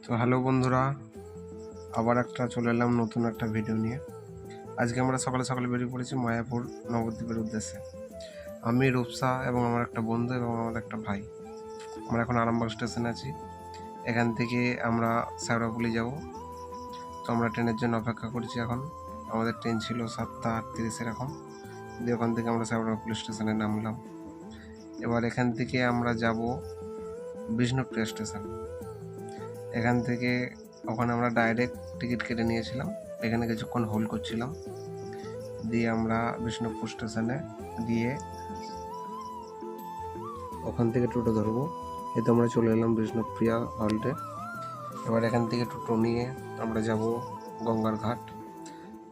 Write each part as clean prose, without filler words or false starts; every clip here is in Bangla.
তো হ্যালো বন্ধুরা, আবার চলে এলাম নতুন একটা ভিডিও নিয়ে। আজকে আমরা সকালে সকালে বেরিয়ে পড়েছি মায়াপুর নবদ্বীপের উদ্দেশ্যে। আমি, রূপসা এবং আমার একটা বন্ধু এবং আমার একটা ভাই। আমরা এখন আরামবাগ স্টেশনে আছি। এখান থেকে আমরা শেওড়াফুলি যাব। তো আমরা ট্রেনের জন্য অপেক্ষা করছি। এখন আমাদের ট্রেন ছিল 7:38 এখন। দিয়ে ওখান থেকে আমরা শেওড়াফুলি স্টেশনে নামলাম। এবার এখান থেকে আমরা যাব বিষ্ণুপ্রিয়া স্টেশন। এখান থেকে ওখানে আমরা ডাইরেক্ট টিকিট কেটে নিয়েছিলাম। এখানে কিছুক্ষণ হোল্ড করছিলাম, দিয়ে আমরা বিষ্ণুপুর স্টেশনে গিয়ে ওখান থেকে টোটো ধরবো। এতে আমরা চলে এলাম বিষ্ণুপ্রিয়া হল্টে। এবার এখান থেকে টোটো নিয়ে আমরা যাব গঙ্গার ঘাট।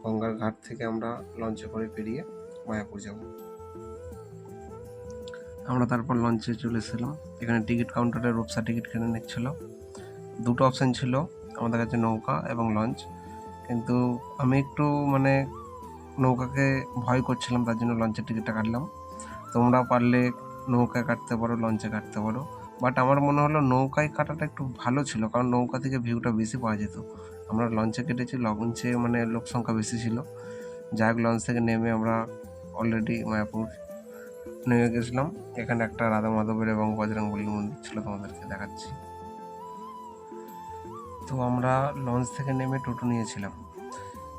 গঙ্গার ঘাট থেকে আমরা লঞ্চে করে পেরিয়ে মায়াপুর যাব। আমরা তারপর লঞ্চে চলে এসেছিলাম। এখানে টিকিট কাউন্টারে রূপসা টিকিট কিনে নিচ্ছিল। দুটো অপশান ছিল আমাদের কাছে, নৌকা এবং লঞ্চ। কিন্তু আমি একটু নৌকাকে ভয় করছিলাম, তার জন্য লঞ্চের টিকিটটা কাটলাম। তোমরা পারলে নৌকায় কাটতে পারো, লঞ্চে কাটতে পারো, বাট আমার মনে হলো নৌকায় কাটাটা একটু ভালো ছিল, কারণ নৌকা থেকে ভিউটা বেশি পাওয়া যেত। আমরা লঞ্চে কেটেছি, লঞ্চে লোক সংখ্যা বেশি ছিল। যাই হোক, লঞ্চ থেকে নেমে আমরা অলরেডি মায়াপুর নেমে গেছিলাম। এখানে একটা রাধা মাধবের এবং বজরংবলীর মন্দির ছিল, তোমাদেরকে দেখাচ্ছি। তো আমরা লঞ্চ থেকে নেমে টোটো নিয়েছিলাম।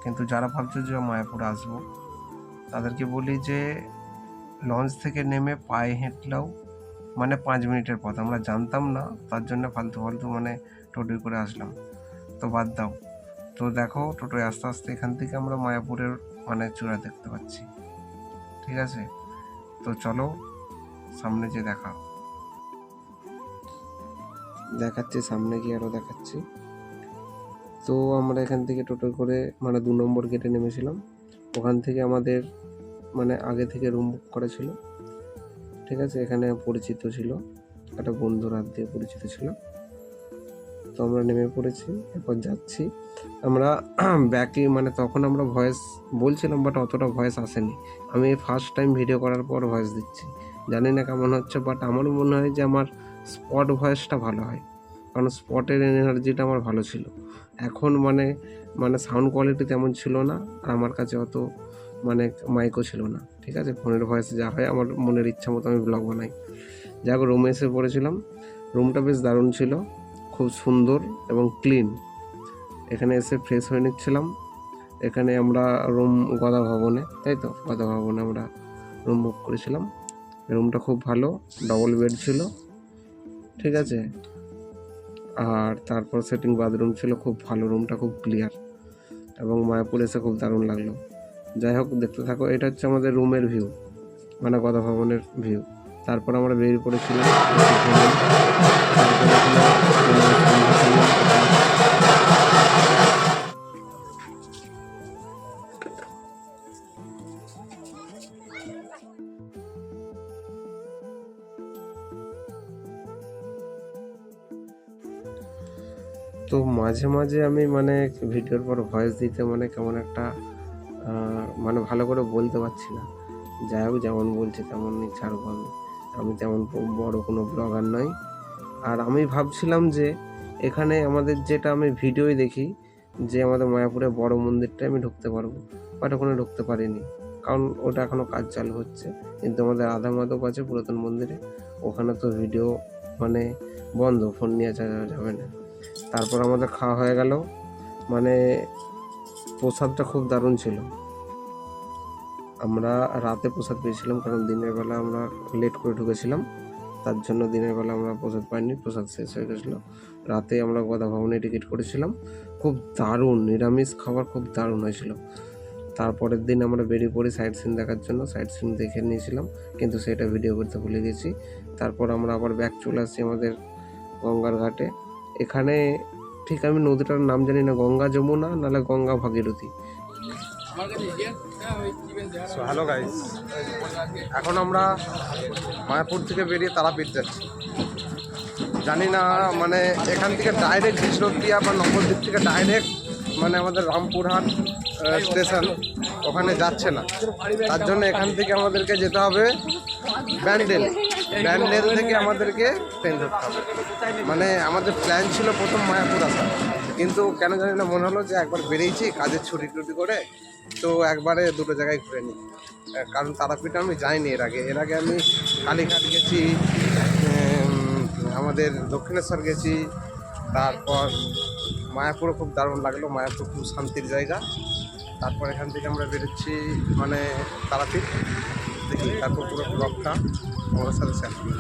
কিন্তু যারা ভাবছো যে মায়াপুর আসবো, তাদেরকে বলি যে লঞ্চ থেকে নেমে পায়ে হেঁটলেও 5 মিনিটের পথ। আমরা জানতাম না, তার জন্য ফালতু টোটোয় করে আসলাম। তো বাদ দাও। তো দেখো, টোটোয় আস্তে আস্তে এখান থেকে আমরা মায়াপুরের চূড়া দেখতে পাচ্ছি। ঠিক আছে, তো চলো সামনে যে দেখাচ্ছি, সামনে গিয়ে আরও দেখাচ্ছি। তো আমরা এখান থেকে টোটো করে 2 নম্বর গেটে নেমেছিলাম। ওখান থেকে আমাদের আগে থেকে রুম বুক করা ছিল। ঠিক আছে, এখানে পরিচিত ছিল, একটা বন্ধুর হাত দিয়ে পরিচিত ছিল। তো আমরা নেমে পড়েছি, এরপর যাচ্ছি আমরা ব্যাকে। তখন আমরা ভয়েস বলছিলাম, বাট অতটা ভয়েস আসেনি। আমি ফার্স্ট টাইম ভিডিও করার পর ভয়েস দিচ্ছি, জানি না কেমন হচ্ছে, বাট আমার মনে হয় যে আমার স্পট ভয়েসটা ভালো হয়, কারণ স্পটের এনার্জিটা আমার ভালো ছিল। এখন সাউন্ড কোয়ালিটি তেমন ছিল না, আর আমার কাছে অত মাইকও ছিল না। ঠিক আছে, ফোনের ভয়েসে যা হয়, আমার মনের ইচ্ছা মতো আমি ব্লগ বানাই। যাই হোক, রুমে এসে পড়েছিলাম। রুমটা বেশ দারুণ ছিল, খুব সুন্দর এবং ক্লিন। এখানে এসে ফ্রেশ হয়ে নিচ্ছিলাম। এখানে আমরা রুম গদা ভবনে, তাই তো, গদা ভবনে আমরা রুম বুক করেছিলাম। রুমটা খুব ভালো, ডবল বেড ছিল। ঠিক আছে, আর তারপর সেটিং বাথরুম ছিল, খুব ভালো। রুমটা খুব ক্লিয়ার এবং মায়াপুর এসে খুব দারুণ লাগলো। যাই হোক, দেখতে থাকো। এটা হচ্ছে আমাদের রুমের ভিউ, গদা ভবনের ভিউ। তারপর আমরা বেরিয়ে পড়েছিলাম। তো মাঝে মাঝে আমি ভিডিওর পর ভয়েস দিতে কেমন একটা ভালো করে বলতে পারছি না। যাই হোক, যেমন বলছি তেমনই ছাড়বো। আমি তেমন বড় কোনো ব্লগার নই। আর আমি ভাবছিলাম যে এখানে আমাদের, যেটা আমি ভিডিওই দেখি, যে আমাদের মায়াপুরে বড় মন্দিরটা আমি ঢুকতে পারবো, বাট ওখানে ঢুকতে পারিনি, কারণ ওটা এখনও কাজ চালু হচ্ছে। কিন্তু আমাদের রাধা মাধব আছে পুরাতন মন্দিরে, ওখানে তো ভিডিও বন্ধ, ফোন নিয়ে যাবে না। তারপর আমাদের খাওয়া হয়ে গেল। প্রসাদটা খুব দারুণ ছিল। আমরা রাতে প্রসাদ পেয়েছিলাম, কারণ দিনের বেলা আমরা লেট করে ঢুকেছিলাম, তার জন্য দিনের বেলা আমরা প্রসাদ পাইনি, প্রসাদ শেষ হয়ে গেছিলো। রাতে আমরা গদা ভবনে টিকিট করেছিলাম। খুব দারুণ নিরামিষ খাবার, খুব দারুণ হয়েছিল। তারপরের দিন আমরা বেরিয়ে পড়ি সাইট সিন দেখার জন্য। সাইট সিন দেখে নিয়েছিলাম, কিন্তু সেটা ভিডিও করতে ভুলে গেছি। তারপর আমরা আবার ব্যাক চলে আসছি আমাদের গঙ্গার ঘাটে। এখানে ঠিক আমি নদীটার নাম জানি না, গঙ্গা যমুনা নাহলে গঙ্গা ভাগীরথী। হ্যালো গাইস, এখন আমরা মায়াপুর থেকে বেরিয়ে তারাপীঠ যাচ্ছি। জানি না এখান থেকে ডাইরেক্ট বিষ্ণুপ্রিয়া বা নবদ্বীপ থেকে ডাইরেক্ট আমাদের রামপুরহাট স্টেশন ওখানে যাচ্ছে না, তার জন্য এখান থেকে আমাদেরকে যেতে হবে ব্যান্ডেল। ব্যান্ডেল থেকে আমাদেরকে ট্রেন ধরতে হবে। মানে আমাদের প্ল্যান ছিল প্রথম মায়াপুর আসা, কিন্তু কেন জানি না মনে হলো যে একবার বেরিয়েছি কাজের ছুটি টুটি করে, তো একবারে দুটো জায়গায় ঘুরে নিই। কারণ তারাপীঠ আমি যাইনি এর আগে আমি কালীঘাট গেছি, আমাদের দক্ষিণেশ্বর গেছি, তারপর মায়াপুরও খুব দারুণ লাগলো, মায়াপুর খুব শান্তির জায়গা। তারপর এখান থেকে আমরা বেরোচ্ছি মানে তারাপীঠ দেখি, তারপর পুরো ব্লগটা আমার সাথে শেয়ার করি।